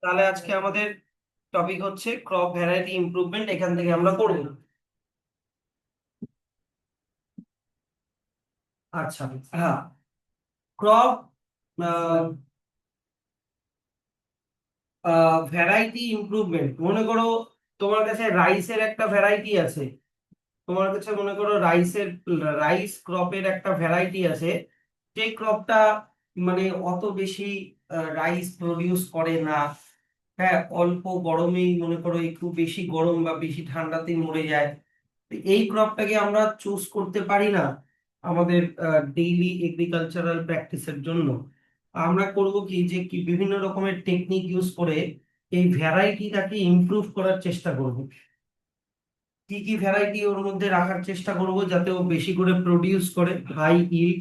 তাহলে আজকে আমাদের টপিক হচ্ছে ক্রপ ভ্যারাইটি ইমপ্রুভমেন্ট। এখান থেকে আমরা করব। আচ্ছা। হ্যাঁ। ক্রপ ভ্যারাইটি ইমপ্রুভমেন্ট, মনে করো তোমার কাছে রাইসের একটা ভ্যারাইটি আছে। তোমার কাছে মনে করো রাইস ক্রপের একটা ভ্যারাইটি আছে। সেই ক্রপটা মানে অত বেশি রাইস প্রডিউস করে না। হ্যাঁ, অল্প গরমেই মনে করো একটু বেশি গরম বা বেশি ঠান্ডাতেই মরে যায়। তো এই ক্রপটাকে আমরা চুজ করতে পারি না আমাদের ডেইলি এগ্রিকালচারাল প্র্যাকটিসের জন্য। আমরা করব কি, যে কি বিভিন্ন রকমের টেকনিক ইউজ করে এই ভ্যারাইটিটাকে ইমপ্রুভ করার চেষ্টা করব। কি কি ভ্যারাইটি ওর মধ্যে রাখার চেষ্টা করব যাতে ও বেশি করে প্রডিউস করে, high yield,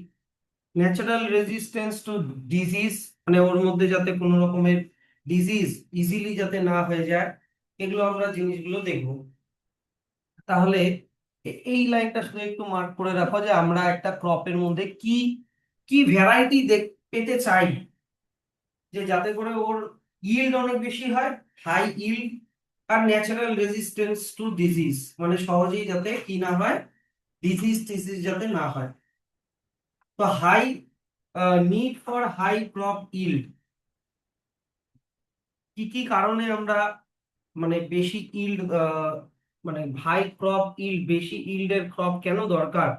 natural resistance to disease, মানে ওর মধ্যে যাতে কোনো রকমের ডিজিজ ইজিলি যাতে না হয়ে যায়। এগুলো আমরা জিনিসগুলো দেখব। তাহলে এই লাইনটা শুধু একটু মার্ক করে রাখো যে আমরা একটা ক্রপের মধ্যে কি কি ভ্যারাইটি পেতে চাই, যে যাতে করে ওর ইল্ড অনেক বেশি হয়, হাই ইল্ড, আর ন্যাচারাল রেজিস্ট্যান্স টু ডিজিজ, মানে সহজেই যাতে কি না হয়, ডিজিজ টিজিজ যাতে না হয়। তো high need for high crop yield, কি কি কারণে আমরা মানে বেশি ইল্ড, মানে হাই ক্রপ ইল্ড, বেশি ইল্ডের ক্রপ কেন দরকার।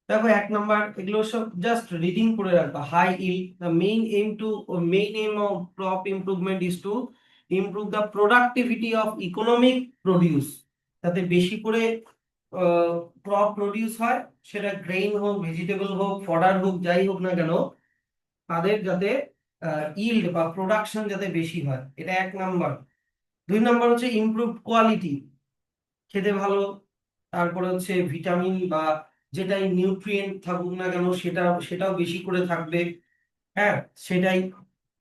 দেখো, এক নাম্বার, এগুলো সব জাস্ট রিডিং করে রাখবা। High yield, the main aim of crop improvement is to improve the productivity of economic produce. যাতে বেশি করে ক্রপ প্রডিউস হয়, সেটা গ্রেইন হোক, ভেজিটেবল হোক, ফডার হোক, যাই হোক না কেন, তাদের যাতে ইল্ড বা প্রোডাকশন যাতে বেশি হয়, এটা এক নাম্বার। দুই নাম্বার হচ্ছে ইমপ্রুভ কোয়ালিটি, খেতে ভালো। তারপরে হচ্ছে ভিটামিন বা যেটাই নিউট্রিয়েন্ট থাকুক না কেন, সেটাও বেশি করে থাকবে। হ্যাঁ, সেটাই।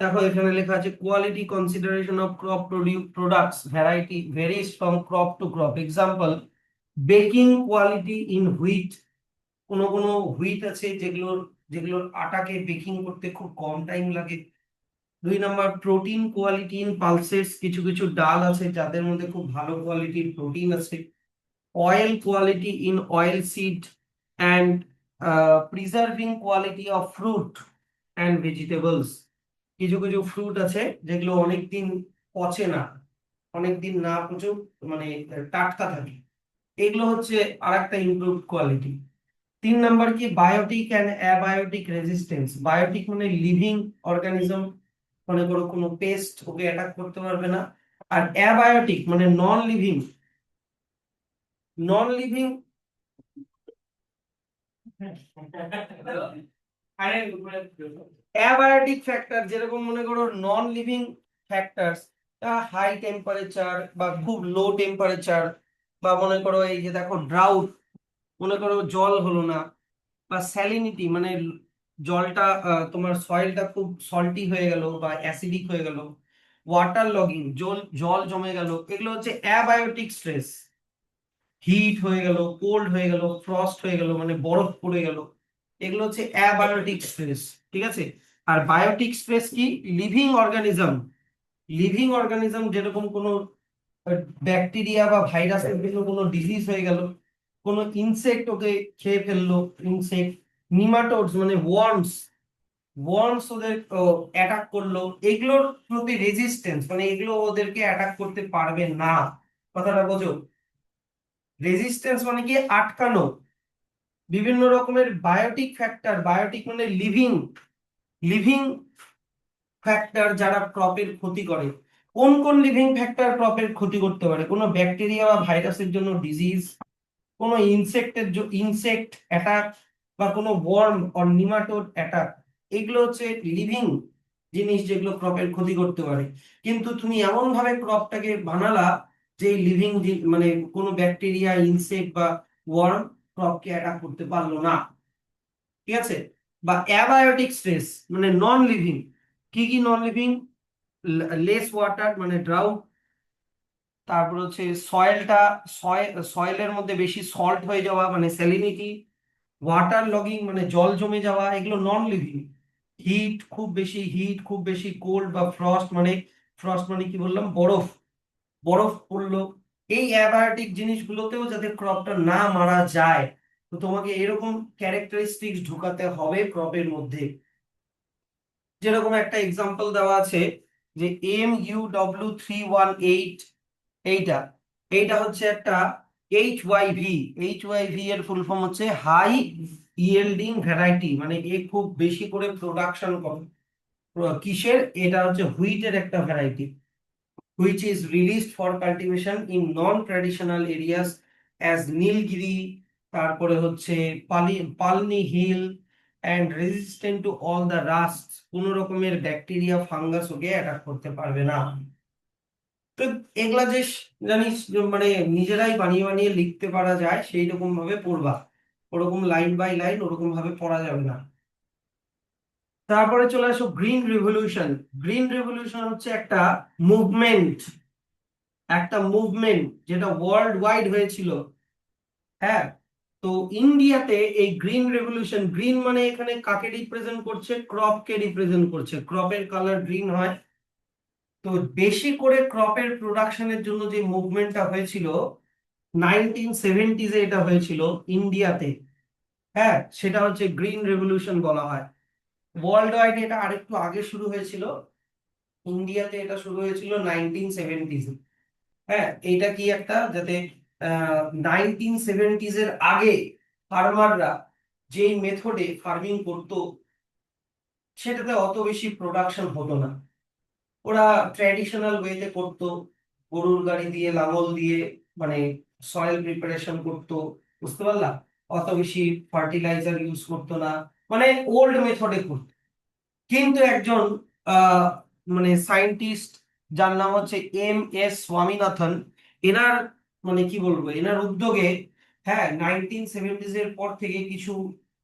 দেখো, এখানে লেখা আছে quality consideration of crop products variety varies from crop to crop. Example, baking quality in wheat. কোনো কোনো হুইট আছে যেগুলোর আটাকে বেকিং করতে খুব কম টাইম লাগে। দুই number, protein quality in pulses. কিছু কিছু ডাল আছে যাদের মধ্যে খুব ভালো কোয়ালিটির প্রোটিন আছে। oil quality in oil seed, and preserving quality of fruit and vegetables. কিছু কিছু ফ্রুট আছে যেগুলো অনেকদিন পচে না, অনেকদিন না পচে মানে টাটকা থাকে। এগুলো হচ্ছে আরেকটা ইমপ্রুভড কোয়ালিটি। তিন নাম্বার কি, biotic and abiotic resistance. Biotic মানে লিভিং অর্গানিজম, মনে করো কোনো পেস্ট ওকে অ্যাটাক করতে পারবে না। আর অ্যাবায়োটিক মানে non living. Non living abiotic factor, যেরকম মনে করো non living factors, high temperature বা খুব লো টেম্পারেচার, বা মনে করো এই যে দেখো ড্রাউট, মনে করো জল হলো না, বা স্যালিনিটি মানে জলটা তোমার সয়েলটা খুব সল্টি হয়ে গেল বা অ্যাসিডিক হয়ে গেল, ওয়াটার লগিং, জল জল জমে গেল, এগুলো হচ্ছে অ্যাবায়োটিক স্ট্রেস। হিট হয়ে গেল, কোল্ড হয়ে গেল, ফ্রস্ট হয়ে গেল মানে বরফ পড়ে গেল, এগুলো হচ্ছে অ্যাবায়োটিক স্ট্রেস। ঠিক আছে। আর বায়োটিক স্ট্রেস কি, লিভিং অর্গানিজম। লিভিং অর্গানিজম যেরকম কোনো ব্যাকটেরিয়া বা ভাইরাসের জন্য কোনো ডিজিজ হয়ে গেল, কোনো ইনসেক্ট ওকে খেয়ে ফেললো, ইনসেক্ট, নিমাটোডস মানে ওয়ার্মস, ওয়ার্মস ওদের অ্যাটাক করলো, এগুলোর প্রতি রেজিস্ট্যান্স মানে এগুলো ওদেরকে অ্যাটাক করতে পারবে না। কথাটা বোঝো। রেজিস্ট্যান্স মানে কি, আটকানো। বিভিন্ন রকমের বায়োটিক ফ্যাক্টর, বায়োটিক মানে লিভিং, লিভিং ফ্যাক্টর যারা ক্রপের ক্ষতি করে। কোন কোন লিভিং ফ্যাক্টর ক্রপের ক্ষতি করতে পারে, কোনো ব্যাকটেরিয়া বা ভাইরাসের জন্য ডিজিজ, কোনো ইনসেক্ট অ্যাটাক, বা কোনো ওয়ার্ম অর নিমাটোড অ্যাটাক, এগুলো হচ্ছে লিভিং জিনিস যেগুলো ক্রপের ক্ষতি করতে পারে। কিন্তু তুমি এমন ভাবে ক্রপটাকে বানালা যে লিভিং মানে কোনো ব্যাকটেরিয়া, ইনসেক্ট বা ওয়ার্ম ক্রপকে অ্যাটাক করতে পারলো না। ঠিক আছে। বা অ্যাবায়োটিক স্ট্রেস মানে নন লিভিং, কি কি নন লিভিং, লেস ওয়াটার মানে ড্রাউট, তারপর হচ্ছে সয়েলটা, সয়েলের মধ্যে বেশি সল্ট হয়ে যাওয়া মানে স্যালিনিটি, ওয়াটার লগিং মানে জল জমে যাওয়া, এগুলো নন লিভিং। হিট খুব বেশি কোল্ড বা ফ্রস্ট, মানে ফ্রস্ট মানে কি বললাম, বরফ, বরফ পড়লো, এই অ্যাবায়োটিক জিনিসগুলোতেও যাতে ক্রপটা না মারা যায়, তো তোমাকে এরকম ক্যারেক্টারিস্টিক্স ঢুকাতে হবে ক্রপের মধ্যে। যেরকম একটা এক্সাম্পল দেওয়া আছে যে MU W318, এইটা এইটা হচ্ছে একটা HYV। HYV এর ফুল ফর্ম হচ্ছে হাই ইয়েল্ডিং ভ্যারাইটি, মানে এ খুব বেশি করে প্রোডাকশন করে। কিসের? এটা হচ্ছে হুইটের একটা variety, which is released for cultivation in non-traditional areas as Nilgiri, তারপরে হচ্ছে পালনি hill, and resistant to all the rust, কোনো রকমের ব্যাকটেরিয়া ফাঙ্গাস ওকে অ্যাটাক করতে পারবে না। তো এগুলা যে জানিস মানে নিজেরাই বানিয়ে বানিয়ে লিখতে পারা যায় সেই রকম ভাবে পড়বা, ওরকম লাইন বাই লাইন ওরকম ভাবে পড়া যাবে না। তারপরে চলে আসো গ্রিন রেভলিউশন। গ্রিন রেভলিউশন হচ্ছে একটা মুভমেন্ট, একটা মুভমেন্ট যেটা ওয়ার্ল্ড ওয়াইড হয়েছিল। হ্যাঁ, তো ইন্ডিয়াতে এই গ্রিন রেভলিউশন, গ্রিন মানে এখানে কাকে রিপ্রেজেন্ট করছে? ক্রপকে রিপ্রেজেন্ট করছে, ক্রপের কালার গ্রিন হয়। তো বেশি করে ক্রপের প্রোডাকশনের জন্য যে মুভমেন্টটা হয়েছিল 1970s এটা হয়েছিল ইন্ডিয়াতে। হ্যাঁ, সেটা হচ্ছে গ্রিন রেভলিউশন বলা হয়। ওয়ার্ল্ড ওয়াইড এটা আরেকটু আগে শুরু হয়েছিল, ইন্ডিয়াতে এটা শুরু হয়েছিল 1970s। হ্যাঁ, এইটা কি একটা, যাতে 1970s এর আগে ফার্মাররা যেই মেথডে ফার্মিং করতো সেটাতে অত বেশি প্রোডাকশন হতো না। ওরা ট্র্যাডিশনাল ওয়েতে করতো, গরুর গাড়ি দিয়ে লাঙল দিয়ে, মানে সয়েল প্রিপারেশন করতো, বুঝতে পারলা? অত বেশি ফার্টিলাইজার ইউজ করতো না, মানে ওল্ড মেথডে করতো। কিন্তু একজন আহ মানে সায়েন্টিস্ট যার নাম হচ্ছে M.S. স্বামীনাথন, এনার মানে কি বলবো, এনার উদ্যোগে, হ্যাঁ, 1970s এর পর থেকে কিছু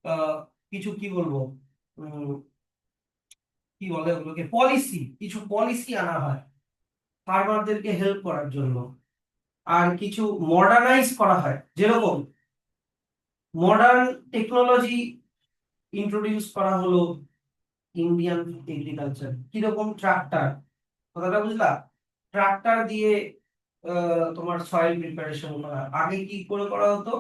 আহ কিছু কি বলবো, উম, কি বলে ওগুলোকে, কিছু পলিসি আনা হয় ফার্মারদেরকে হেল্প করার জন্য। আর কিছু মডার্নাইজ করা হয়, যেরকম মডার্ন টেকনোলজি ইন্ট্রোডিউস করা হলো ইন্ডিয়ান এগ্রিকালচার। কিরকম? ট্রাক্টর, কথাটা বুঝলা? ট্রাক্টর দিয়ে তোমার সয়েল প্রিপারেশন করা, আগে কি করে করা হতো?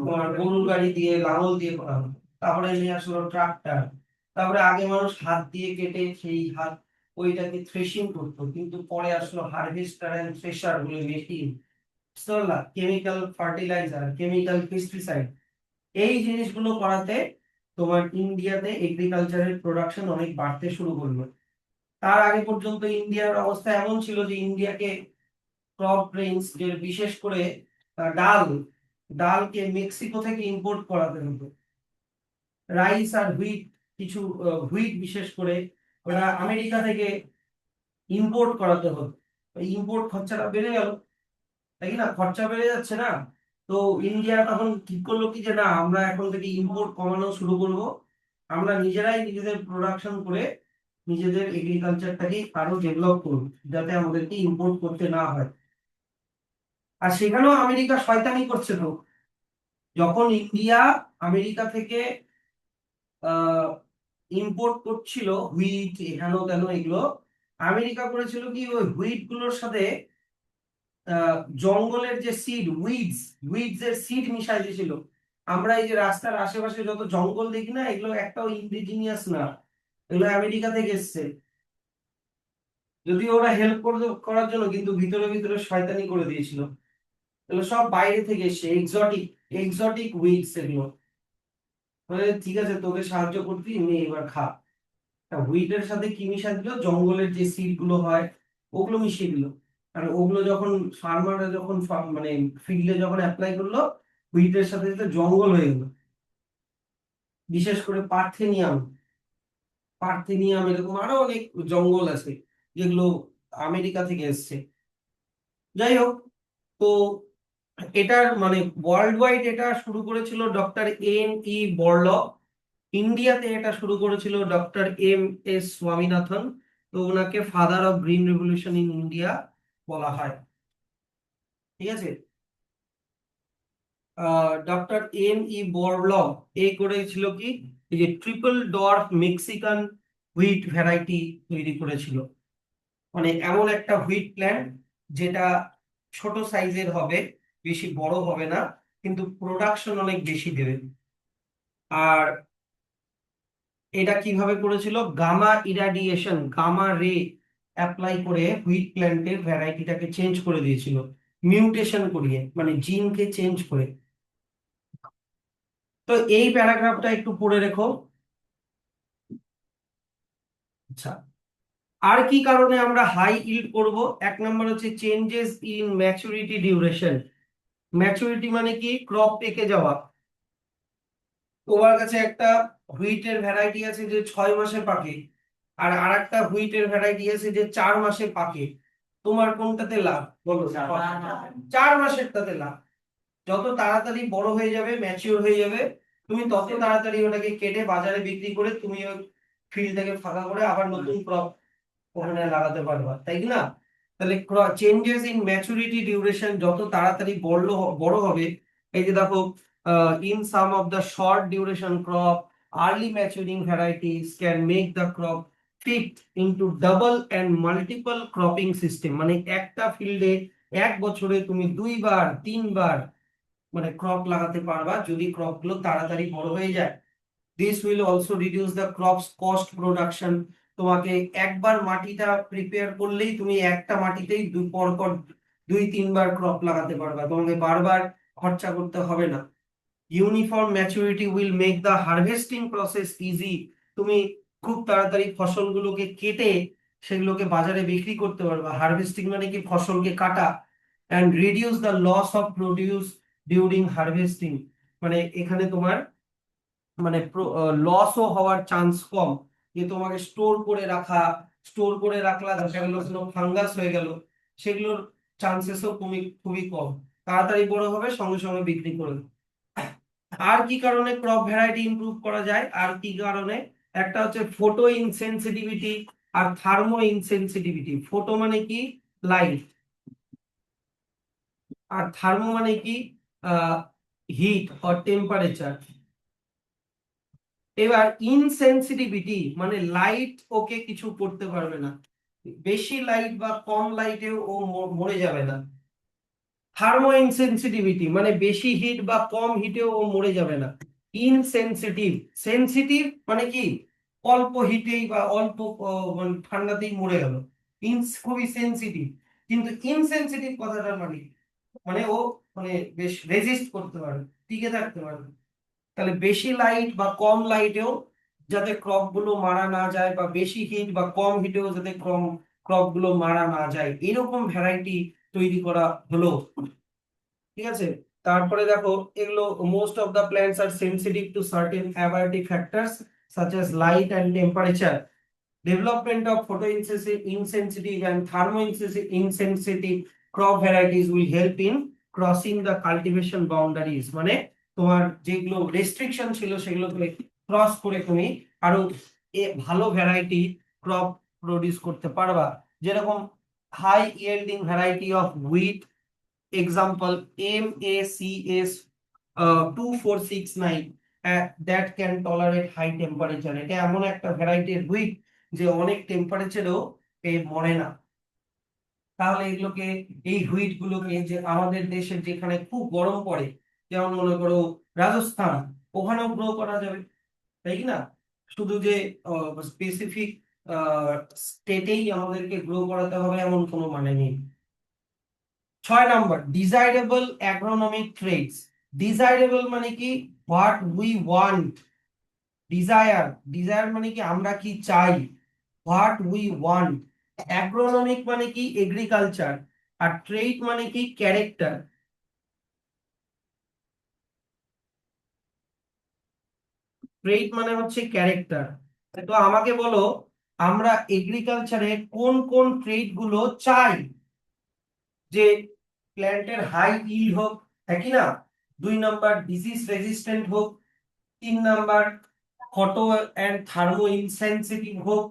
তোমার গরুর গাড়ি দিয়ে লাঙল দিয়ে করা হতো, তারপরে নিয়ে আসলো ট্রাক্টর। তারপরে আগে মানুষ হাত দিয়ে কেটে সেই হাত ওইটাকে থ্রেশিং করতো, কিন্তু পরে আসলো হারভেস্টার এন্ড থ্রেশার বলে মেশিন, বুঝতে পারলা? কেমিক্যাল ফার্টিলাইজার, কেমিক্যাল পেস্টিসাইড, এই জিনিসগুলো করাতে তোমার ইন্ডিয়াতে এগ্রিকালচারের প্রোডাকশন অনেক বাড়তে শুরু করলো। তার আগে পর্যন্ত ইন্ডিয়ার অবস্থা এমন ছিল যে ইন্ডিয়াকে ক্রপ গ্রেনস, যে বিশেষ করে ডাল, ডালকে মেক্সিকো থেকে ইম্পোর্ট করাতে হতো। রাইস আর হুইট, কিছু হুইট বিশেষ করে ওরা আমেরিকা থেকে ইম্পোর্ট করাতে হতো। ইম্পোর্ট খরচাটা বেড়ে গেল, তাই না? খরচা বেড়ে যাচ্ছে না? তো ইন্ডিয়া তখন ঠিক করলো কি যে না, আমরা এখন থেকে ইম্পোর্ট কমানো শুরু করব, আমরা নিজেরাই নিজেদের প্রোডাকশন করে নিজেদের এগ্রিকালচারটাকে আরো ডেভেলপ করব, যাতে আমাদেরকে ইম্পোর্ট করতে না হয়। আর সেখানেও আমেরিকা শয়তানি করছে তো। যখন ইন্ডিয়া আমেরিকা থেকে আহ ইম্পোর্ট করছিল হুইট, হেন তেন এগুলো, আমেরিকা করেছিল কি, ওই হুইট গুলোর সাথে জঙ্গলের যে সিড, উইডস এর সিড মিশাই দিয়েছিল। আমরা এই যে রাস্তার আশেপাশে যত জঙ্গল দেখি না, এগুলো একটাও ইন্ডিজিনিয়াস না, এগুলো আমেরিকা থেকে এসছে। যদিও ওরা হেল্প করার জন্য, কিন্তু ভিতরে ভিতরে শয়তানি করে দিয়েছিল। এগুলো সব বাইরে থেকে এসছে, এক্সোটিক, এক্সোটিক উইডস এগুলো। মানে ঠিক আছে, তোকে সাহায্য করতে নে, এবার খা। হুইটের সাথে কি মিশা দিল? জঙ্গলের যে সিড গুলো হয় ওগুলো মিশিয়ে দিল। আর ওগুলো যখন ফার্মাররা যখন মানে ফিল্ডে যখন অ্যাপ্লাই করলো, হুইটের সাথে সাথে জঙ্গল হয়ে গেল। বিশেষ করে পার্থেনিয়াম, পার্থেনিয়াম এরকম আরো অনেক জঙ্গল আছে যেগুলো আমেরিকা থেকে এসছে। যাই হোক, তো এটার মানে ওয়ার্ল্ড ওয়াইড এটা শুরু করেছিল ডক্টর N.E. বরলগ। ইন্ডিয়াতে এটা শুরু করেছিল ডক্টর M.S. স্বামীনাথন। তো ওনাকে father of green revolution in India বলা হয়। ঠিক আছে। Doctor N.E. বরলগ করেছিল কি, এই যে triple dwarf Mexican wheat variety তৈরি করেছিল। মানে এমন একটা হুইট প্ল্যান্ট যেটা ছোট সাইজের হবে, বেশি বড় হবে না, কিন্তু প্রোডাকশন অনেক বেশি দেবে। আর এটা কিভাবে করেছিল, গামা ইরাডিয়েশন, গামা রে অ্যাপ্লাই করে হুইট প্ল্যান্টের ভ্যারাইটিটাকে চেঞ্জ করে দিয়েছিল, মিউটেশন করিয়ে, মানে জিনকে চেঞ্জ করে। তো এই প্যারাগ্রাফটা একটু পড়ে রেখো। আচ্ছা, আর কি কারণে আমরা হাই ইল্ড করব? এক নম্বর হচ্ছে changes in maturity duration. Maturity মানে কি? ক্রপ পেকে যাওয়া। তোমার কাছে একটা হুইটের ভ্যারাইটি আছে যে 6 মাসে পাকে, আর আরেকটা হুইটের ভ্যারাইটি আছে যে 4 মাসে পাকে। তোমার কোনটাতে লাভ বলো? 4 মাসেরটাতে লাভ। যত তাড়াতাড়ি বড় হয়ে যাবে, ম্যাচিওর হয়ে যাবে, তুমি তত তাড়াতাড়ি ওটাকে কেটে বাজারে বিক্রি করে তুমি ওই ফিল্ডটাকে ফাঁকা করে আবার নতুন ক্রপ ওখানে লাগাতে পারবা, তাই কি না? তাহলে চেঞ্জেস ইন ম্যাচুরিটি ডিউরেশন, যত তাড়াতাড়ি বড় হবে। এই যে দেখো, in some of the short duration crop, early maturing varieties can make the crop fit into double and multiple cropping system. মানে একটা ফিল্ডে এক বছরে তুমি 2বার 3বার মানে ক্রপ লাগাতে পারবা, যদি ক্রপ গুলো তাড়াতাড়ি বড় হয়ে যায়। This will also reduce the crops cost production. তোমাকে একবার মাটিটা প্রিপেয়ার করলেই তুমি একটা মাটিতেই পর পর 2-3বার ক্রপ লাগাতে পারবা, তোমাকে বারবার খরচা করতে হবে না। Uniform maturity will make the harvesting process easy. তুমি খুব তাড়াতাড়ি ফসলগুলোকে কেটে সেগুলোকে বাজারে বিক্রি করতে পারবা। হারভেস্টিং মানে কি? ফসলকে কাটা। And reduce the loss of produce during harvesting. মানে এখানে তোমার মানে লসও হওয়ার চান্স কম। যে তোমাকে স্টোর করে রাখলা, দেখা গেল কোনো ফাঙ্গাস হয়ে গেল, সেগুলোর চান্সেসও খুবই খুবই কম। তাড়াতাড়ি বড় হবে, সঙ্গে সঙ্গে বিক্রি করে দেবে। আর কি কারণে ক্রপ ভ্যারাইটি ইমপ্রুভ করা যায়? আর কি কারণে? একটা হচ্ছে ফটো ইনসেনসিটিভিটি আর থার্মো ইনসেনসিটিভিটি। ফটো মানে কি? লাইট। আর থার্মো মানে কি? Heat or temperature. এবার ইনসেনসিটিভিটি মানে লাইট ওকে কিছু করতে পারবে না, বেশি লাইট বা কম লাইটেও ও মরে যাবে না। থার্মো ইনসেনসিটিভিটি মানে বেশি হিট বা কম হিটেও ও মরে যাবে না। ইনসেনসিটিভ, সেনসিটিভ মানে কি? অল্প হিটেই বা অল্প মানে ঠান্ডাতেই মরে গেল। খুবই সেনসিটিভ। কিন্তু ইনসেনসিটিভ কথাটার মানে মানে ও মানে বেশ রেজিস্ট করতে পারে, টিকে থাকতে পারে। তাহলে বেশি লাইট বা কম লাইটেও যাতে ক্রপ গুলো মারা না যায়, বা বেশি হিট বা কম হিটেও যাতে ক্রপ গুলো মারা না যায়, এরকম ভ্যারাইটি তৈরি করা হলো। ঠিক আছে। তারপরে দেখো, এগুলো most of the plants are sensitive to certain abiotic factors such as light and temperature. Development of photoinsensitive and thermoinsensitive crop varieties will help in crossing the cultivation boundaries. মানে তোমার যেগুলো রেস্ট্রিকশন ছিল সেগুলোকে ক্রস করে তুমি আরো ভালো variety crop produce করতে পারবা। যেরকম high yielding variety of wheat, example MACS 2469, that can tolerate high temperature. এটা এমন একটা ভ্যারাইটির হুইট যে অনেক টেম্পারেচারেও মরে না। তাহলে এগুলোকে, এই হুইট গুলোকে, যে আমাদের দেশে যেখানে খুব গরম পড়ে, যেমন মনে করো রাজস্থান, ওখানেও গ্রো করা যাবে, তাই কি না? শুধু যে স্পেসিফিক স্টেটেই আমাদেরকে গ্রো করাতে হবে এমন কোনো মানে নেই। 6 নম্বর, ডিজাইরেবল অ্যাগ্রোনমিক ট্রেটস। ডিজাইরেবল মানে কি? What we want. ডিজায়ার মানে কি? আমরা কি চাই। What we want. অ্যাগ্রোনমিক মানে কি? এগ্রিকালচার। আর ট্রেট মানে কি? ক্যারেক্টার। ট্রেট মানে হচ্ছে ক্যারেক্টার। তো আমাকে বলো, আমরা এগ্রিকালচারে কোন কোন ট্রেট গুলো চাই? যে প্ল্যান্টের হাই ইল্ড হোক, একই না? 2 নম্বর, ডিজিজ রেজিস্ট্যান্ট হোক। 3 নম্বর, ফটো অ্যান্ড থার্মো ইনসেনসিটিভ হোক।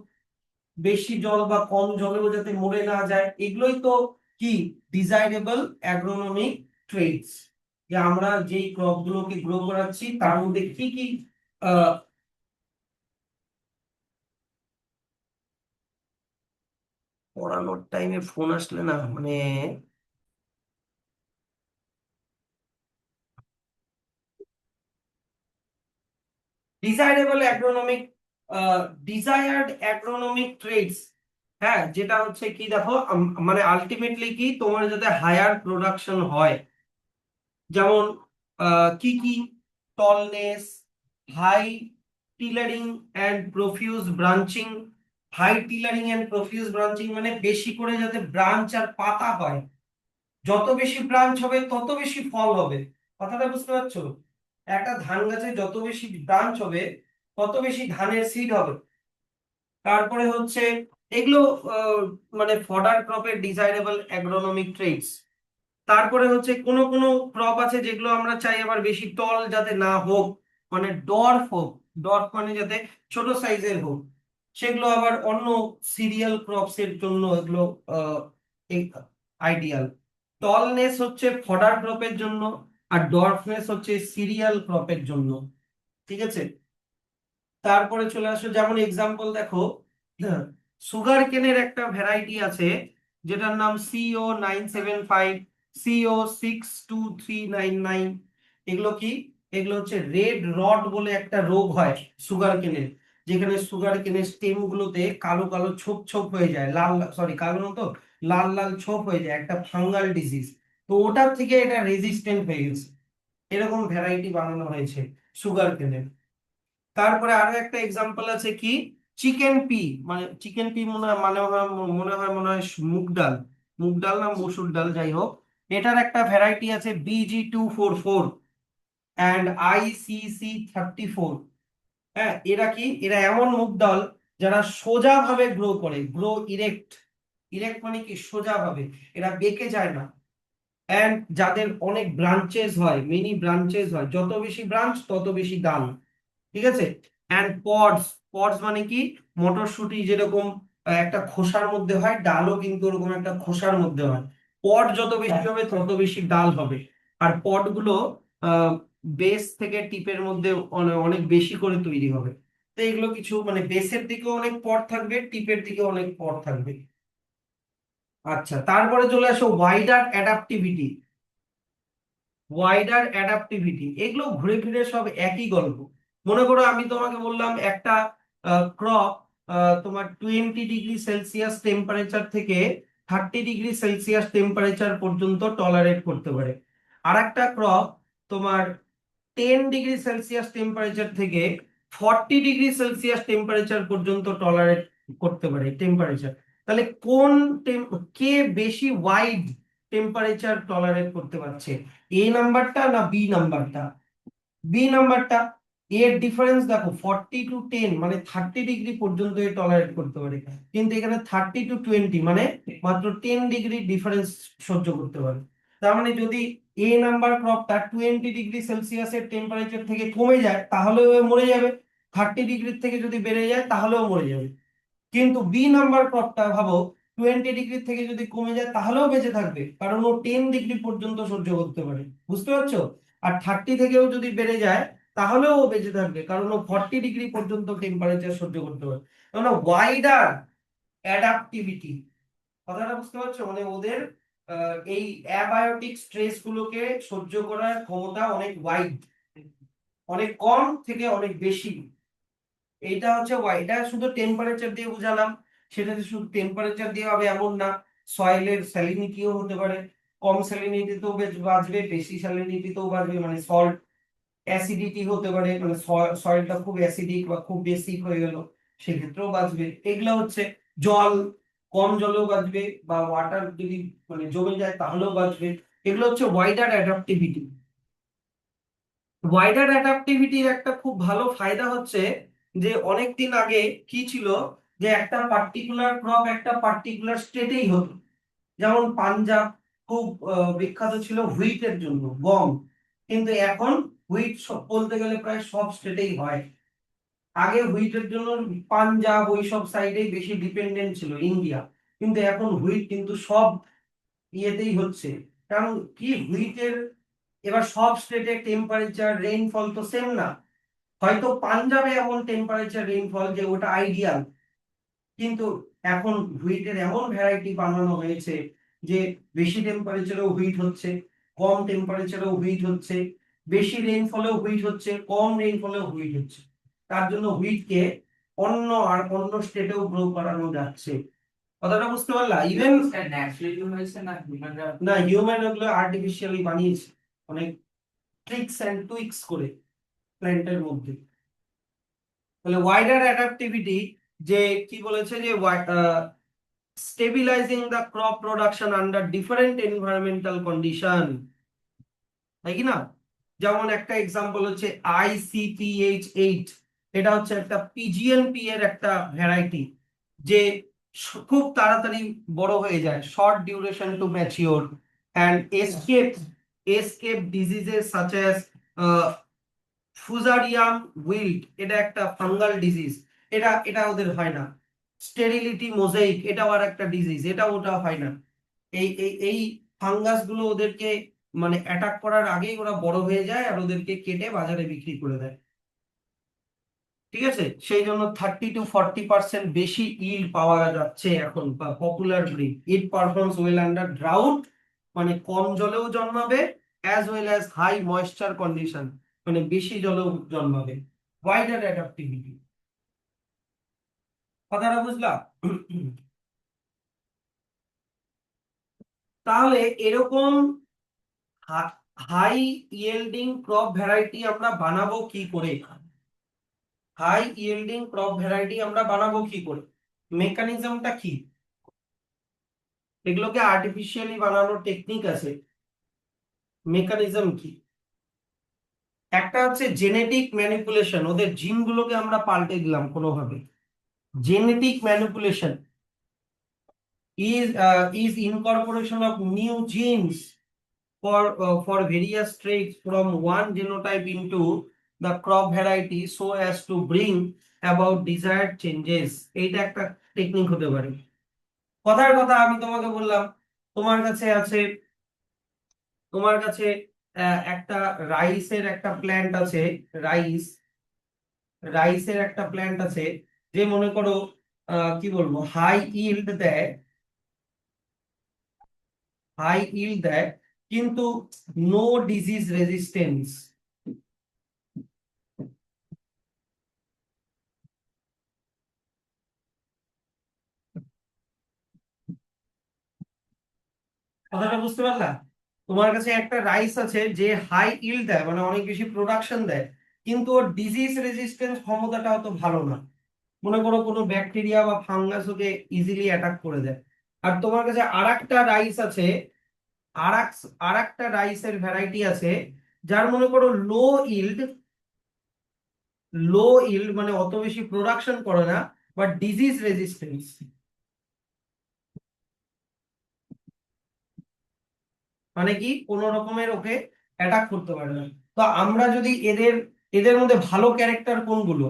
বেশি জল বা কম জলেও যাতে মরে না যায়। এগুলোই তো কি? Desirable agronomic traits. যে আমরা যেই ক্রপ গুলোকে গ্রো করাচ্ছি তার মধ্যে কি কি পড়ানোর টাইমে ফোন আসলে না মানে ডিজায়ারেবল অ্যাগ্রোনমিক ডিজায়ার্ড অ্যাগ্রোনমিক ট্রেডস, হ্যাঁ, যেটা হচ্ছে কি দেখো মানে আলটিমেটলি কি তোমার যাতে হায়ার প্রোডাকশন হয়, যেমন কি কি, tallness, high tillering and profuse branching. High tillering and profuse branching মানে বেশি করে যাতে ব্রাঞ্চ আর পাতা হয়, যত বেশি ব্রাঞ্চ হবে তত বেশি ফল হবে। কথাটা বুঝতে পারছো? একটা ধান গাছে যত বেশি ব্রাঞ্চ হবে তত বেশি ধানের সিড হবে। তারপরে হচ্ছে এগুলো আহ, মানে ফডার ক্রপের ডিজাইরেবল অ্যাগ্রোনমিক ট্রেটস। তারপরে হচ্ছে কোনো কোনো ক্রপ আছে যেগুলো আমরা চাই আবার বেশি টল যাতে না হোক, মানে ডর্ফ হোক, ডর্ফ মানে যাতে ছোট সাইজের হোক, সেগুলো আবার অন্য সিরিয়াল ক্রপস এর জন্য এগুলো আইডিয়াল। টলনেস হচ্ছে ফডার ক্রপের জন্য, আর ডর্ফনেস হচ্ছে সিরিয়াল ক্রপের জন্য। ঠিক আছে, তারপরে চলে আসো, যেমন এক্সাম্পল দেখো, সুগার কেনের একটা ভ্যারাইটি আছে যেটার নাম CO975, CO62399। এগুলো কি? এগুলো হচ্ছে রেড রট বলে একটা রোগ হয় সুগার কেনের, যেখানে সুগার কেনের স্টেম গুলোতে কালো কালো ছোপ ছোপ হয়ে যায়, লাল সরি কালো না তো, লাল লাল ছোপ হয়ে যায়, একটা ফাঙ্গাল ডিজিজ। তো ওটার থেকে এটা রেজিস্ট্যান্ট হয়ে গেছে, এরকম ভ্যারাইটি বানানো হয়েছে সুগার কেনের। তারপরে আরো একটা এক্সাম্পল আছে কি, চিকেন পি, মানে চিকেন পি মনে হয় মুগ ডাল, মুগ ডাল না মসুর ডাল যাই হোক, এটার একটা ভ্যারাইটি আছে BG244 অ্যান্ড ICC34। হ্যাঁ, এরা কি, এরা এমন মুগ ডাল যারা সোজা ভাবে গ্রো করে, গ্রো ইরেক্ট, ইরেক্ট মানে কি সোজা ভাবে, এরা বেঁকে যায় না, অ্যান্ড যাদের অনেক ব্রাঞ্চেস হয়, মেনি ব্রাঞ্চেস হয়, যত বেশি ব্রাঞ্চ তত বেশি ডাল। ঠিক আছে, অ্যান্ড পডস, পডস মানে কি মটরশুঁটি যেরকম একটা খোসার মধ্যে হয়, ডালও কিন্তু ওরকম একটা খোসার মধ্যে হয়। পড যত বেশি হবে তত বেশি ডাল হবে। আর পড গুলো বেস থেকে টিপের মধ্যে অনেক বেশি করে তৈরি হবে। তো এগুলো কিছু মানে বেসের দিকে অনেক পড থাকবে, টিপের দিকে অনেক পড থাকবে। আচ্ছা, তারপরে চলে আসো ওয়াইডার অ্যাডাপটিভিটি। ওয়াইডার অ্যাডাপটিভিটি এগুলো ঘুরে ফিরে সব একই গল্প। মনে করো আমি তোমাকে বললাম একটা ক্রপ তোমার 20 ডিগ্রি সেলসিয়াস টেম্পারেচার থেকে 30 ডিগ্রি সেলসিয়াস টেম্পারেচার পর্যন্ত টলারেট করতে পারে। আর একটা ক্রপ তোমার 10 ডিগ্রি সেলসিয়াস টেম্পারেচার থেকে 40 ডিগ্রি সেলসিয়াস টেম্পারেচার পর্যন্ত টলারেট করতে পারে টেম্পারেচার। তাহলে কোন কে বেশি ওয়াইড টেম্পারেচার টলারেট করতে পারছে, এ নাম্বারটা না বি নাম্বারটা? বি নাম্বারটা। এর ডিফারেন্স দেখো 40 to 10 মানে 30 ডিগ্রি পর্যন্ত এ টলারেট করতে পারে, কিন্তু এখানে 30 to 20 মানে মাত্র 10 ডিগ্রি ডিফারেন্স সহ্য করতে পারে। তার মানে যদি এ নাম্বার ক্রপটা 20 ডিগ্রি সেলসিয়াসের টেম্পারেচার থেকে কমে যায় তাহলেও এ মরে যাবে, 30 ডিগ্রি থেকে যদি বেড়ে যায় তাহলেও মরে যাবে। কিন্তু বি নাম্বার ক্রপটা ভাবো 20 ডিগ্রি থেকে যদি কমে যায় তাহলেও বেঁচে থাকবে, কারণ ও 10 ডিগ্রি পর্যন্ত সহ্য করতে পারে, বুঝতে পারছো? আর 30 থেকেও যদি বেড়ে যায় তাহলেও ও বেঁচে থাকবে, কারণ ও 40 ডিগ্রি পর্যন্ত টেম্পারেচার সহ্য করতে পারে। মানে ওয়াইডার অ্যাডাপটিভিটি, কথাটা বুঝতে পারছো? মানে ওদের এই অ্যাবায়োটিক স্ট্রেস গুলোকে সহ্য করার ক্ষমতা অনেক ওয়াইড, অনেক কম থেকে অনেক বেশি। এইটা হচ্ছে এটা শুধু টেম্পারেচার দিয়ে বুঝালাম, সেটাতে শুধু টেম্পারেচার দিয়ে হবে এমন না, সয়েলের স্যালিনিটিও হতে পারে, কম স্যালিনিটিতেও বাঁচবে, বেশি স্যালিনিটিতেও বাঁচবে, মানে সল্ট অ্যাসিডিটি হতে পারে, মানে সয়েলটা খুব অ্যাসিডিক বা খুব বেসিক হয়ে গেল সেক্ষেত্রেও বাঁচবে। এগুলো হচ্ছে জল, কম জলেও বাঁচবে, বা ওয়াটার যদি মানে জমে যায় তাহলেও বাঁচবে। এগুলো হচ্ছে ওয়াইডার অ্যাডাপটিভিটি। ওয়াইডার অ্যাডাপটিভিটির একটা খুব ভালো ফায়দা হচ্ছে যে অনেকদিন আগে কি ছিল, যে একটা পার্টিকুলার ক্রপ একটা পার্টিকুলার স্টেটেই হতো, যেমন পাঞ্জাব খুব বিখ্যাত ছিল হুইটের জন্য, গম। কিন্তু এখন হুইট বলতে গেলে প্রায় সব স্টেটেই হয়। আগে হুইটের জন্য পাঞ্জাব ওই সব সাইডেই বেশি ডিপেন্ডেন্ট ছিল, ইন্ডিয়া। কিন্তু এখন হুইট কিন্তু সব ইয়েতেই হচ্ছে, কারণ কি হুইটের এবার সব স্টেটে টেম্পারেচার রেইনফল তো সেম না। হয়তো পাঞ্জাবে এমন টেম্পারেচার রেইনফল যে ওটা আইডিয়াল, কিন্তু এখন হুইটের এমন ভ্যারাইটি বানানো হয়েছে যে বেশি টেম্পারেচারেও হুইট হচ্ছে, কম টেম্পারেচারেও হুইট হচ্ছে, বেশি রেইনফলেও হুইট হচ্ছে, কম রেইনফলেও হুইট হচ্ছে। তার জন্য হুইটকে অন্য স্টেটেও গ্রো করানো যাচ্ছে। কথাটা বুঝতে পারলা? ইভেন ন্যাচারালি হয়েছে না হিউম্যানরা? না, হিউম্যান ওগুলো আর্টিফিশিয়ালি বানিয়েছে অনেক ট্রিক্স এন্ড টুইক্স করে প্ল্যান্টের মধ্যে। তাহলে ওয়াইডার অ্যাডাপ্টিভিটি, যে কি বলেছে যে stabilising the crop production under different environmental condition, তাই কি না? যেমন একটা এক্সাম্পল হচ্ছে ICPH8, এটা হচ্ছে একটা পিজিএনপি এর একটা ভ্যারাইটি, যে খুব তাড়াতাড়ি বড় হয়ে যায়, short duration to mature, and escape diseases such as fusarium wilt, এটা একটা ফাঙ্গাল ডিজিজ, এটা এটা ওদের হয় না। স্টেরিলিটি মোজাইক, এটাও আর একটা ডিজিজ, এটা ওটা হয় না। এই ফাঙ্গাস গুলো ওদেরকে মানে অ্যাটাক করার আগেই ওরা বড় হয়ে যায় আর ওদেরকে কেটে বাজারে বিক্রি করে দেয়। ঠিক আছে, সেই জন্য 30 to 40% বেশি ইল্ড পাওয়া যাচ্ছে এখন, বা popular breed. It performs well under drought, মানে কম জলেও জন্মাবে, as well as high moisture condition, মানে বেশি জলেও জন্মাবে। ওয়াইডার অ্যাডাপ্টিভিটি, কথাটা বুঝলা? তাহলে এরকম হাই ইয়েল্ডিং ক্রপ ভ্যারাইটি আমরা বানাবো কি করে? হাই ইয়েল্ডিং ক্রপ ভ্যারাইটি আমরা বানাবো কি করে? মেকানিজমটা কি? এগুলোকে আর্টিফিশিয়ালি বানানোর টেকনিক আছে। মেকানিজম কি? একটা হচ্ছে জেনেটিক ম্যানিপুলেশন, ওদের জিনগুলোকে আমরা পাল্টে দিলাম কোনোভাবে। Genetic manipulation is incorporation of new genes for various traits from one genotype into the crop variety so as to bring about desired changes। এইটা একটা টেকনিক হতে পারে। কথার কথা আমি তোমাকে বললাম, তোমার কাছে আছে, তোমার কাছে একটা রাইসের একটা প্ল্যান্ট আছে, রাইস রাইসের একটা প্ল্যান্ট আছে, যে মনে করো কি বলবো, হাই ইল্ড দেয়, কিন্তু নো ডিজিজ রেজিস্টেন্স। কথাটা বুঝতে পারলা? তোমার কাছে একটা রাইস আছে যে হাই ইল্ড দেয়, মানে অনেক বেশি প্রোডাকশন দেয়, কিন্তু ওর ডিজিজ রেজিস্ট্যান্স ক্ষমতাটা অত ভালো না। মনে করো কোনো ব্যাকটেরিয়া বা ফাঙ্গাস ওকে ইজিলি অ্যাটাক করে দেয়। আর তোমার কাছে আরেকটা রাইস আছে, আরেকটা রাইসের ভ্যারাইটি আছে, যার মনে করো ইল্ড লো ইল্ড মানে অত বেশি প্রোডাকশন করে না, বাট ডিজিজ রেজিস্ট্যান্স, মানে কি কোনো রকমের ওকে অ্যাটাক করতে পারে না। তো আমরা যদি এদের এদের মধ্যে ভালো ক্যারেক্টার কোনগুলো,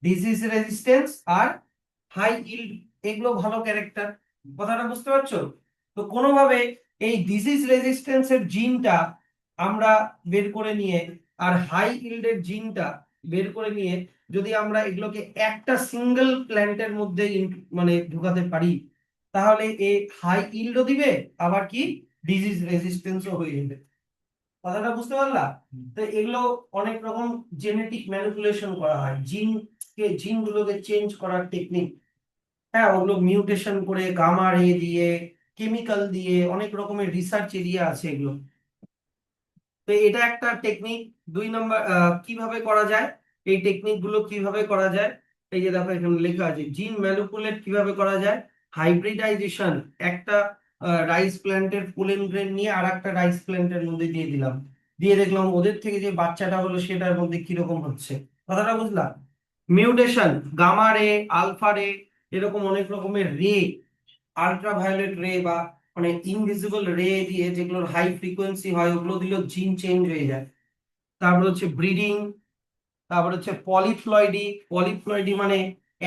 ডিজিজ রেজিস্ট্যান্স আর হাই ইল্ড, এগুলো ভালো ক্যারেক্টার। কথাটা বুঝতে পারছো? তো কোনোভাবে এই ডিজিজ রেজিস্ট্যান্সের জিনটা আমরা বের করে নিয়ে আর হাই ইল্ডের জিনটা বের করে নিয়ে যদি আমরা এগুলোকে একটা সিঙ্গেল প্ল্যান্টের মধ্যে মানে ঢুকাতে পারি, তাহলে এ হাই ইল্ডও দিবে, আবার কি ডিজিজ রেজিস্ট্যান্সও হয়ে যাবে। কথাটা বুঝতে পারলা? তো এগুলো অনেক রকম জেনেটিক ম্যানিপুলেশন করা হয়, জিনগুলোকে চেঞ্জ করার টেকনিক। হ্যাঁ, ওগুলো মিউটেশন করে, গামা রে দিয়ে, কেমিক্যাল দিয়ে, অনেক রকমের রিসার্চ এরিয়া আছে এগুলো। তো এটা একটা টেকনিক। 2 নম্বর, কিভাবে করা যায়, এই টেকনিক গুলো কিভাবে করা যায়? এই যে দেখো এখানে লেখা আছে, জিন ম্যানিপুলেট কিভাবে করা যায়। হাইব্রিডাইজেশন, একটা রাইস প্ল্যান্টের পোলেন গ্রেন নিয়ে আর একটা রাইস প্ল্যান্টের মধ্যে দিয়ে দিলাম, দিয়ে দেখলাম ওদের থেকে যে বাচ্চাটা হলো সেটার মধ্যে কিরকম হচ্ছে। কথাটা বুঝলাম? মিউটেশন, গামা রে, আলফা রে, এরকম অনেক রকমের রে, আল্ট্রাভায়োলেট রে বা মানে ইনভিজিবল রে দিয়ে যেগুলোর হাই ফ্রিকোয়েন্সি হয় ওগুলো দিলেও জিন চেঞ্জ হয়ে যায়। তারপর হচ্ছে ব্রিডিং, তারপর হচ্ছে পলিপ্লয়েডি মানে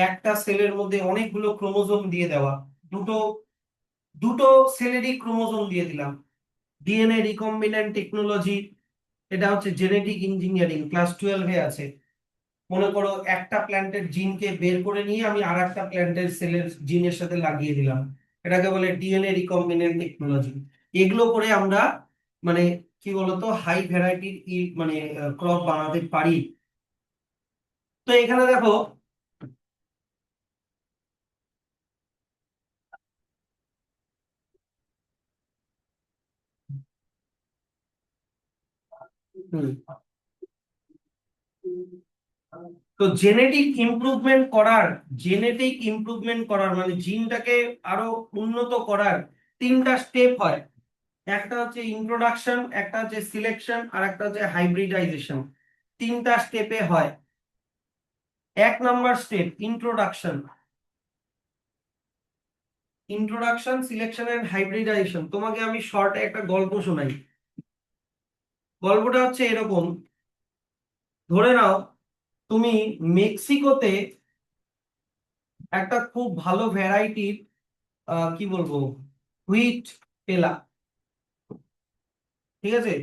একটা সেলের মধ্যে অনেকগুলো ক্রোমোজোম দিয়ে দেওয়া, দুটো দুটো সেলেরই ক্রোমোজোম দিয়ে দিলাম, ডিএনএ রিকম্বিনেন্ট টেকনোলজি, এটা হচ্ছে জেনেটিক ইঞ্জিনিয়ারিং, ক্লাস 12-এ আছে। মনে করো একটা প্ল্যান্টের জিনকে বের করে নিয়ে আমি আর একটা প্ল্যান্টের সেলের জিনের সাথে লাগিয়ে দিলাম, এটাকে বলে ডিএনএ রিকম্বিনেন্ট টেকনোলজি। এগুলো করে আমরা মানে কি বলতো হাই ভ্যারাইটির মানে ক্রপ বানাতে পারি। তো এখানে দেখো হুম, তো জেনেটিক ইমপ্রুভমেন্ট করার মানে জিনটাকে আরো উন্নত করার তিনটা স্টেপ হয়। একটা হচ্ছে ইন্ট্রোডাকশন, একটা হচ্ছে সিলেকশন, আর একটা হচ্ছে হাইব্রিডাইজেশন। তিনটা স্টেপে হয়। 1 নম্বর step introduction. Introduction, selection and hybridisation. তোমাকে আমি শর্টে একটা গল্প শোনাই। গল্পটা হচ্ছে এরকম, ধরে নাও তুমি মেক্সিকোতে একটা খুব ভালো ভ্যারাইটির কি বলবো হুইট পেলা। ঠিক আছে,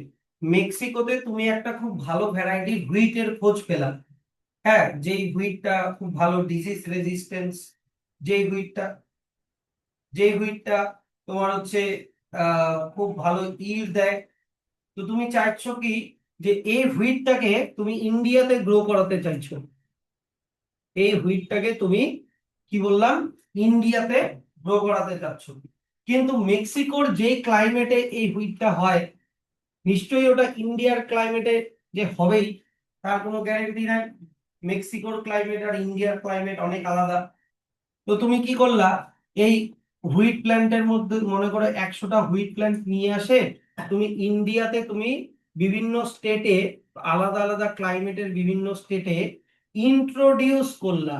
মেক্সিকোতে তুমি একটা খুব ভালো ভ্যারাইটির হুইটের খোঁজ পেলা। হ্যাঁ, যেই হুইটটা খুব ভালো ডিজিজ রেজিস্ট্যান্স, যেই হুইটটা যেই হুইটটা তোমার হচ্ছে খুব ভালো ইল্ড দেয়। তো তুমি চাইছো কি যে এই হুইটটাকে তুমি ইন্ডিয়াতে গ্রো করাতে চাইছো। এই হুইটটাকে তুমি কি বললাম ইন্ডিয়াতে গ্রো করাতে চাচ্ছ, কিন্তু মেক্সিকোর যে ক্লাইমেটে এই হুইটটা হয় নিশ্চয়ই ওটা ইন্ডিয়ার ক্লাইমেটে যে হবেই তার কোনো গ্যারান্টি নাই। মেক্সিকোর ক্লাইমেট আর ইন্ডিয়ার ক্লাইমেট অনেক আলাদা। তো তুমি কি করলা, এই হুইট প্ল্যান্টের মধ্যে মনে করো 100টা হুইট প্ল্যান্ট নিয়ে আসে তুমি ইন্ডিয়াতে তুমি বিভিন্ন স্টেটে আলাদা আলাদা ক্লাইমেটের বিভিন্ন স্টেটে ইন্ট্রোডিউস করলা।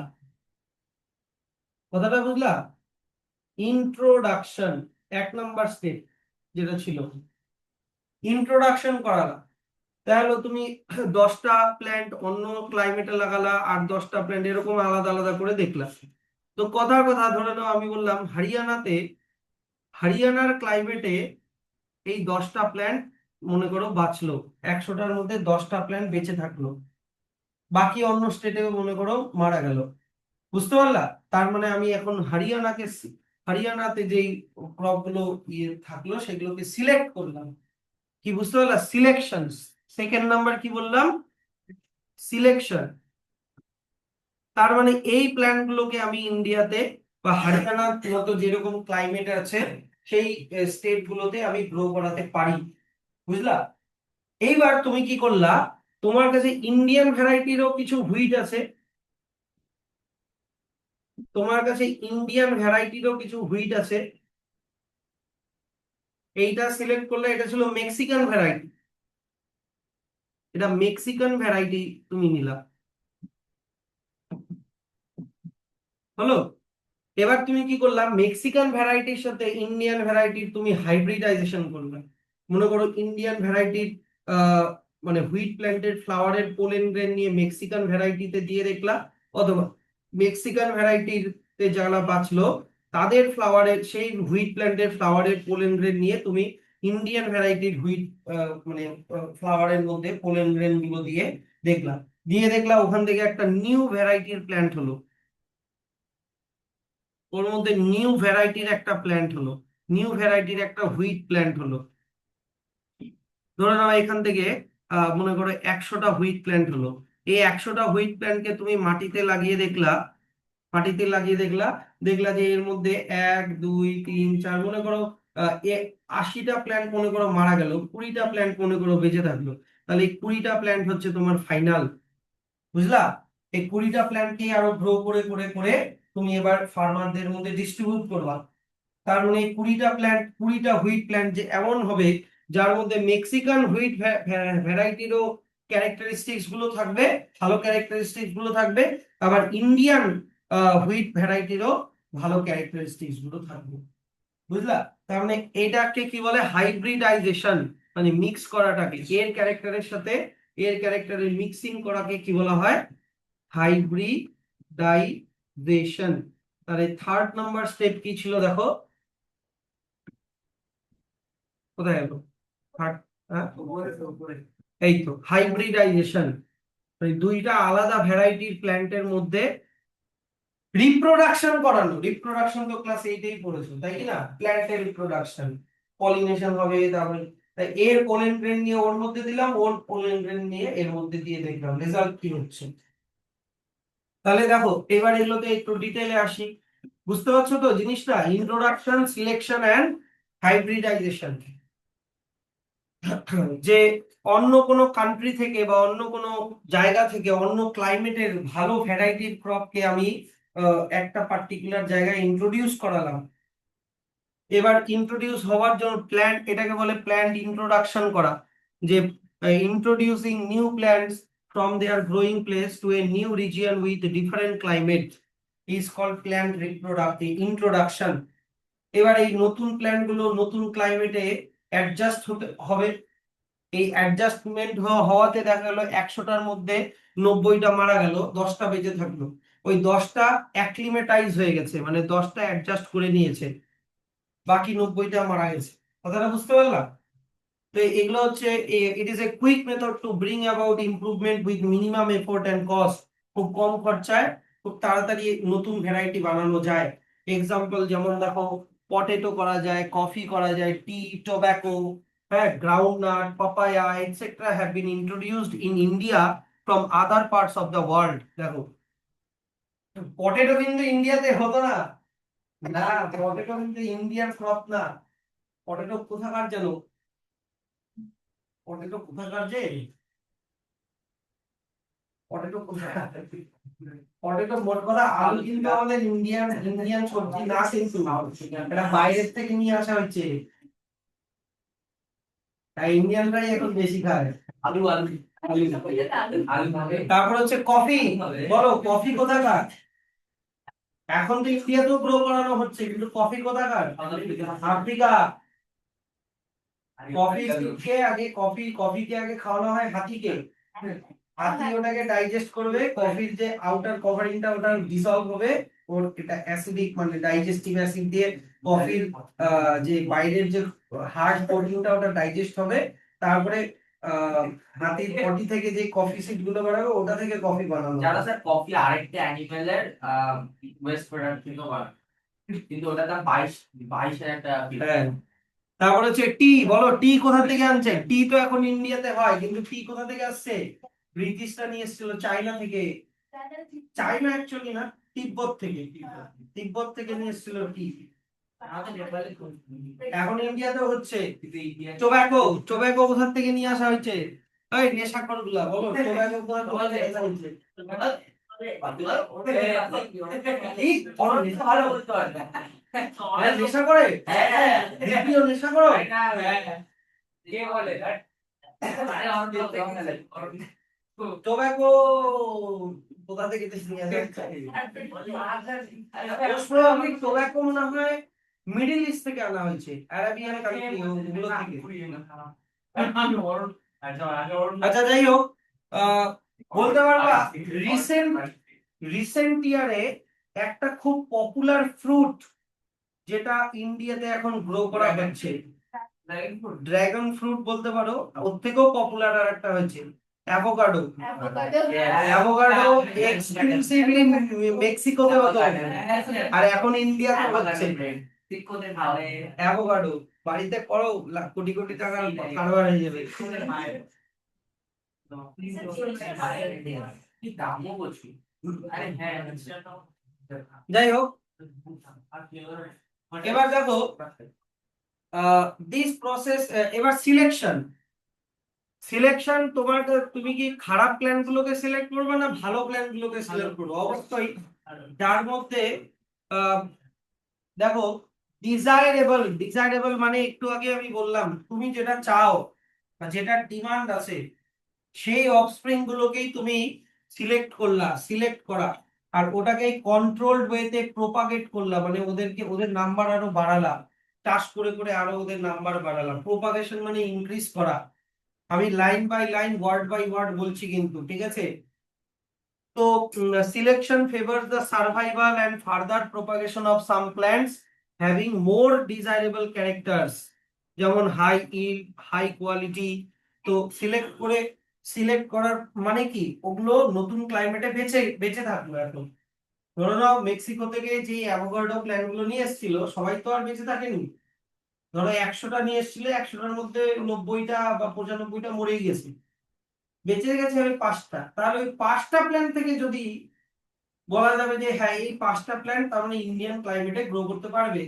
কথাটা বুঝলা? ইন্ট্রোডাকশন 1 নম্বর স্টেপ যেটা ছিল ইন্ট্রোডাকশন করালা। তাহলে তুমি 10টা প্ল্যান্ট অন্য ক্লাইমেটে লাগালা আর 10টা প্ল্যান্ট এরকম আলাদা আলাদা করে দেখলা। তো কথার কথা ধরে নাও আমি বললাম হরিয়ানার ক্লাইমেটে এই 10টা প্ল্যান্ট মনে করো বাঁচলো, 100টার মধ্যে 10টা প্ল্যান্ট বেঁচে থাকলো, বাকি অন্য স্টেটে মনে করো মারা গেল। বুঝতে পারলা? তার মানে আমি এখন হরিয়ানাতে যেই ক্রপ গুলো থাকলো সেগুলোকে সিলেক্ট করলাম। কি বুঝতে পারলা? সিলেকশন। 2nd নাম্বার কি বললাম? সিলেকশন। তার মানে এই প্ল্যান্ট গুলোকে আমি ইন্ডিয়াতে বা হরিয়ানার মতো যেরকম ক্লাইমেট আছে সেই স্টেট গুলোতে আমি গ্রো করাতে পারি। বুঝলা? এইবার তুমি কি করলা, তোমার কাছে ইন্ডিয়ান ভ্যারাইটিরও কিছু হুইট আছে, তোমার কাছে ইন্ডিয়ান ভ্যারাইটিরও কিছু হুইট আছে। এইটা সিলেক্ট করলে, এটা ছিল মেক্সিকান ভ্যারাইটি, এটা মেক্সিকান ভ্যারাইটি তুমি নিলা। হলো? এবার তুমি কি করলা, মেক্সিকান ভ্যারাইটির সাথে ইন্ডিয়ান ভ্যারাইটির তুমি হাইব্রিডাইজেশন করবে। মনে করো ইন্ডিয়ান ভ্যারাইটির আহ মানে হুইট প্ল্যান্টের ফ্লাওয়ারের পোলেন গ্রেন নিয়ে মেক্সিকান ভ্যারাইটিতে দিয়ে দেখলা, অথবা মেক্সিকান ভ্যারাইটির যারা বাঁচলো তাদের ফ্লাওয়ারের সেই হুইট প্ল্যান্টের ফ্লাওয়ারের পোলেন গ্রেন নিয়ে তুমি ইন্ডিয়ান ভ্যারাইটির হুইট মানে ফ্লাওয়ারের মধ্যে পোলেন গ্রেন গুলো দিয়ে দেখলা, দেখলা ওখান থেকে একটা নিউ ভ্যারাইটির প্ল্যান্ট হলো। ওর মধ্যে নিউ ভ্যারাইটির একটা প্ল্যান্ট হলো, নিউ ভ্যারাইটির একটা হুইট প্ল্যান্ট হলো। ধরে নাও এখান থেকে মনে করো 100টা হুইট প্ল্যান্ট হলো। এই 100টা হুইট প্ল্যান্টকে তুমি মাটিতে লাগিয়ে দেখলা, দেখলা যে এর মধ্যে 1 2 3 4 মনে করো 80টা প্ল্যান্ট মনে করো মারা গেল, 20টা প্ল্যান্ট মনে করো বেঁচে থাকলো। তাহলে এই 20টা প্ল্যান্ট হচ্ছে তোমার ফাইনাল। বুঝলা? এই 20টা প্ল্যান্টকে আরো গ্রো করে করে করে তুমি এবার ফার্মারদের মধ্যে ডিস্ট্রিবিউট করবা। তার মানে 20টা হুইট প্ল্যান্ট যে এমন হবে যার মধ্যে মেক্সিকান হুইট ভ্যারাইটিরও ক্যারেক্টারিস্টিক্স গুলো থাকবে, ভালো ক্যারেক্টারিস্টিক্স গুলো থাকবে, আবার ইন্ডিয়ান হুইট ভ্যারাইটিরও ভালো ক্যারেক্টারিস্টিক্স গুলো থাকবে। বুঝলা? তার মানে এটাকে কি বলে হাইব্রিডাইজেশন, মানে মিক্স করাটাকে এর ক্যারেক্টারের সাথে এর ক্যারেক্টারের মিক্সিং করাকে কি বলা হয়? হাইব্রিডাইজেশন। তাহলে 3rd নাম্বার স্টেপ কি ছিল দেখো, কোথায় গেল? থার্ড, এই তো হাইব্রিডাইজেশন। ওই দুইটা আলাদা ভ্যারাইটির প্ল্যান্টের মধ্যে রিপ্রোডাকশন করানো। রিপ্রোডাকশন তো ক্লাস 8 পড়েছো তাই কি না? প্ল্যান্টের রিপ্রোডাকশন, পলিনেশন হবে, তারপরে তাই এর পোলেন গ্রেন নিয়ে ওর মধ্যে দিলাম, ওর পোলেন গ্রেন নিয়ে এর মধ্যে দিয়ে দেখলাম রেজাল্ট কি হচ্ছে। তাহলে দেখো এবার এগুলোতে একটু ডিটেইলে আসি। বুঝতে পারছো তো জিনিসটা? Introduction, selection and hybridisation. যে অন্য কোনো কান্ট্রি থেকে বা অন্য কোনো জায়গা থেকে, অন্য ক্লাইমেটের ভালো ভ্যারাইটির ক্রপকে আমি একটা পার্টিকুলার জায়গায় ইন্ট্রোডিউস করালাম। এবার ইন্ট্রোডিউস হওয়ার জন্য প্ল্যান্ট, এটাকে বলে প্ল্যান্ট ইন্ট্রোডাকশন করা। যে introducing new plants from their growing place to a new region with different climate is called plant introduction. এবার এই নতুন প্ল্যান্ট গুলো নতুন ক্লাইমেটে অ্যাডজাস্ট হতে হবে। এই অ্যাডজাস্টমেন্ট হওয়াতে দেখা গেল 100টার মধ্যে 90টা মারা গেল, 10টা বেঁচে থাকলো। ওই 10টা অ্যাক্লিমেটাইজ হয়ে গেছে, মানে 10টা অ্যাডজাস্ট করে নিয়েছে, বাকি 90টা মারা গেছে। কথাটা বুঝতে পারলাম? তো এগুলো হচ্ছে, it is a quick method to bring about improvement with minimum effort and cost. খুব কম খরচায় খুব তাড়াতাড়ি নতুন ভ্যারাইটি বানানো যায়। এক্সাম্পল যেমন দেখো, পটেটো করা যায়, কফি করা যায়, টি, টোব্যাকো, হ্যাঁ, groundnut, papaya etcetera have been introduced in India from other parts of the world. দেখো, পটেটো কিন্তু ইন্ডিয়াতে হতো না। না, পটেটো কিন্তু ইন্ডিয়ান ক্রপ না। পটেটো কোথাকার যেন, পটেটো কোথাকার যে, পটেটো কোথাকার, পটেটো মোট কথা আলু কিন্তু আমাদের ইন্ডিয়ান ইন্ডিয়ান সবজি না, কিন্তু এটা বাইরের থেকে নিয়ে আসা হচ্ছে। তাই ইন্ডিয়ানরাই এখন বেশি খায় আলু আলু আলু। আলু হবে। তারপর হচ্ছে কফি। বলো কফি কোথাকার? এখন তো ইন্ডিয়াতেও গ্রো করানো হচ্ছে, কিন্তু কফি কোথাকার? আফ্রিকা। কফিকে আগে খাওয়ানো হয় হাতিকে। হাতি ওটাকে ডাইজেস্ট করবে, কফির যে আউটার কভারিংটা ওটা ডিসলভ হবে, ওর এটা অ্যাসিডিক মানে ডাইজেস্টিভ অ্যাসিড দিয়ে কফির যে বাইরের যে হার্ড প্রোটিনটা ওটা ডাইজেস্ট হবে। তারপরে হাতির পটি থেকে যে কফি সিড গুলো বেরোবে ওটা থেকে কফি বানানো হবে। যারা স্যার কফি আরেকটা অ্যানিমেলের ওয়েস্ট প্রোডাক্ট থেকে বানায়, কিন্তু ওটার দাম 22,000 টাকা কিলো। হ্যাঁ। তারপর হচ্ছে টি। বলো টি কোথা থেকে আনছে? টি তো এখন ইন্ডিয়াতে হয়, কিন্তু টি কোথা থেকে আসছে? ব্রিটিশরা নিয়ে এসেছিল চায়না থেকে। চায়না অ্যাকচুয়ালি না, তিব্বত থেকে। তিব্বত থেকে নিয়ে এসেছিল টি। আমাদের নেপালে খুব এখন ইন্ডিয়াতে হচ্ছে। কিন্তু ইন্ডিয়া টোব্যাকো। টোব্যাকো কোথা থেকে নিয়ে আসা হয়েছে? এই নেশাখোর গুলা বলো টোব্যাকো কোথা থেকে আসা হয়েছে? এই বড় নেশা ভালো বলতে পারে না। নেশা করে? হ্যাঁ দ্বিতীয় নেশা করো? কে বলে আরে আমার টোব্যাকো কোথা থেকে নিয়ে আসা হয়েছে? টোব্যাকো মনে হয় মিডল ইস্ট থেকে আনা হয়েছে, আরাবিয়ান কান্ট্রি ওগুলো থেকে। আচ্ছা যাই হোক, বলতে পারবা রিসেন্ট রিসেন্ট ইয়ারে একটা খুব পপুলার ফ্রুট যেটা ইন্ডিয়াতে এখন গ্রো করা হচ্ছে, ড্রাগন ফ্রুট বলতে পারো, ওর থেকেও পপুলার আর একটা হয়েছে অ্যাভোকাডো। অ্যাভোকাডো এক্সক্লুসিভলি মেক্সিকোতে হতো, আর এখন ইন্ডিয়াতে হচ্ছে অ্যাভোকাডো। বাড়িতে করো, কোটি কোটি টাকার কারবার হয়ে যাবে। দামও প্রচুর। আরে হ্যাঁ যাই হোক, এবার দেখো দিস প্রসেস। এবার সিলেকশন। সিলেকশন তোমার, তুমি কি খারাপ প্ল্যান গুলোকে সিলেক্ট করবে না ভালো প্ল্যান গুলোকে সিলেক্ট করবে? অবশ্যই যার মধ্যে আহ, দেখো, ডিজায়ারেবল। ডিজায়ারেবল মানে একটু আগে আমি বললাম, তুমি যেটা চাও বা যেটা ডিমান্ড আছে সেই অফস্প্রিং গুলোকেই তুমি সিলেক্ট করলা, সিলেক্ট করা, আর ওটাকে কন্ট্রোলড ওয়েতে প্রপাগেট করলা, মানে ওদেরকে ওদের নাম্বার আরো বাড়ালা, চাষ করে করে আরো ওদের নাম্বার বাড়ালা। প্রপাগেশন মানে ইনক্রিজ করা। আমি line by line word by word বলছি কিন্তু, ঠিক আছে? তো selection favours the survival and further propagation of some plants having more desirable characters, যেমন হাই ইল্ড, হাই কোয়ালিটি। তো সিলেক্ট করে সিলেক্ট করার মানে কি, ওগুলো নতুন ক্লাইমেটে বেঁচে বেঁচে থাকলো এখন। ধরে নাও মেক্সিকো থেকে যে অ্যাভোকাডো প্ল্যান্ট গুলো নিয়ে এসেছিল, সবাই তো আর বেঁচে থাকেনি। ধরো 100টা নিয়ে এসেছিলে, 100টার মধ্যে 90টা বা 95টা মরেই গেছে, বেঁচে গেছে ওই 5টা। তাহলে ওই 5টা প্ল্যান্ট থেকে যদি বলা যাবে যে হ্যাঁ এই 5টা প্ল্যান্ট তার মানে ইন্ডিয়ান ক্লাইমেটে গ্রো করতে পারবে,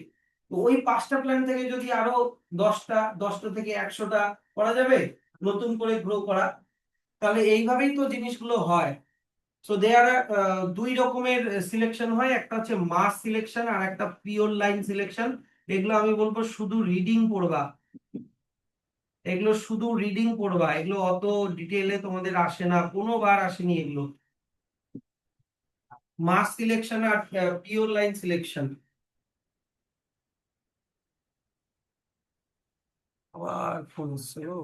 তো ওই 5টা প্ল্যান্ট থেকে যদি আরো 10টা, 10টা থেকে 100টা করা যাবে নতুন করে গ্রো করা, তাহলে এইভাবেই তো জিনিসগুলো হয়। সো দেয়ার দুই রকমের সিলেকশন হয়, একটা হচ্ছে মাস সিলেকশন আর একটা পিওর লাইন সিলেকশন। এগুলো আমি বলবো শুধু রিডিং পড়বা, এগুলো শুধু রিডিং পড়বা, এগুলো অত ডিটেলে তোমাদের আসে না, কোনোবার আসেনি এগুলো, মাস সিলেকশন আর পিওর লাইন সিলেকশন। আবার ফোন এসছে গো।